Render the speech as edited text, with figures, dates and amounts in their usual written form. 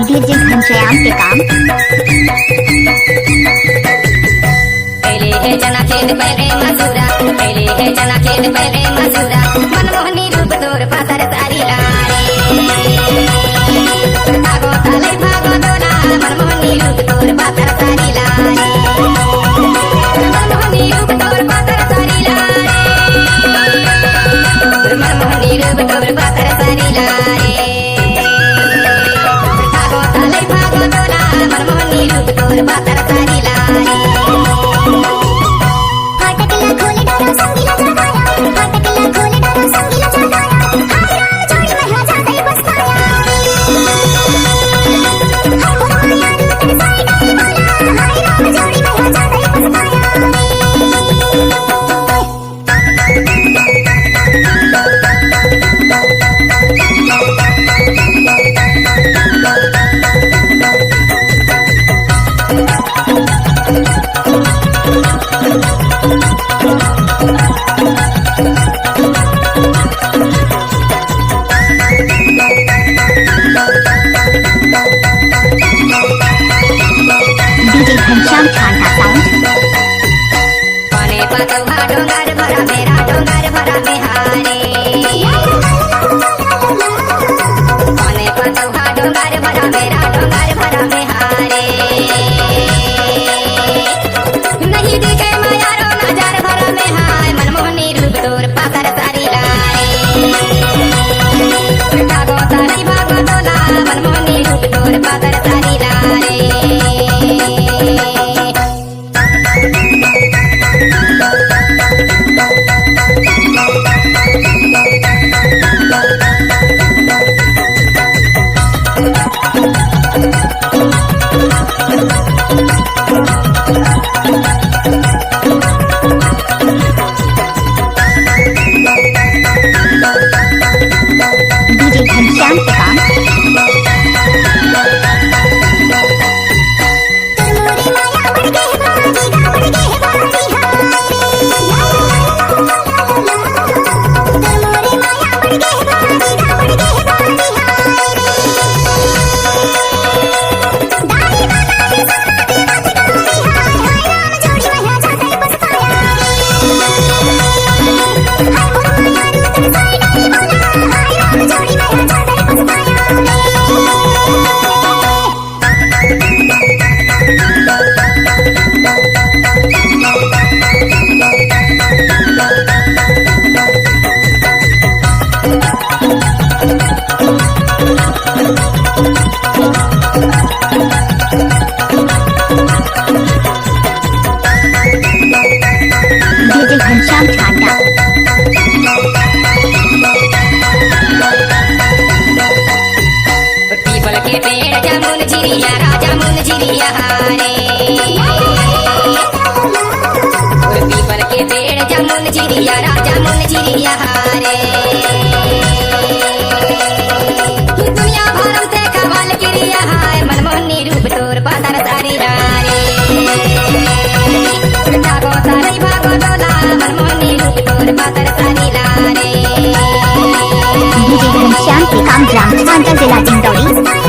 DJ Ghanshyam के काम। पहले है जना खेत पहले मसूरा, पहले है जना खेत पहले मसूरा, मनमोहनी रूप तोर पातर सारी लारे। भागो ताले भागो दोना, मनमोहनी रूप तोर पातर सारी लारे। मनमोहनी रूप तोर पातर सारी लारे। मनमोहनी रूप तोर पातर सारी लारे। भागो ताले भागो दोना, मनमोहनी रूप तोर पातर सारी लारे। फाटकला खोले डालो संगीला जगाया, फाटकला खोले डालो संगीला जगाया, हाय राम जोड़ी में हो जाते बसताया। हाय मोरमाया रूप साई गई बोला, हाय राम जोड़ी में हो जाते बसताया। डीजे घनश्याम छांटा साउंड। पाने पतवा डोंगर भरा मेरा डोंगर भरा बिहारी। पाने पतवा डोंगर भरा मेरा डोंगर भरा बिहारी। नहीं दिखे मायारो नजर भरा में हाय, मनमोहनी रूप तोर पातर सारी लारे। भागो ताली भागो दोला, मनमोहनी रूप तोर पातर सारी लारे। डीजे घनश्याम के काम। मोरी माया बढ़ गए बाजी गा बढ़ गए बाजी हाय। मोरी माया बढ़ गए बाजी गा बढ़ गए बाजी हाय। दाई वाला है समाधि मत गोरी हाय, हाय राम जोड़ी में हो जाते बसताया। हाय मोरमाया रूप साई गई बोला, हाय राम जोड़ी में हो जाते बसताया। डीजे घनश्याम छांटा। पीपल के पेड़ जामुन झिरिया राजा मुन झिरिया हारे। पीपल के पेड़ जामुन झिरिया राजा मुन झिरिया हारे। दुनिया भरम से कमाल गिरिया हाय, मनमोहनी रूप तोर पातर सारी लारे। भागो ताली भागो दोला, मनमोहनी रूप तोर पातर सारी लारे। डीजे घनश्याम के काम ग्राम छांटा जिला डिंडौरी।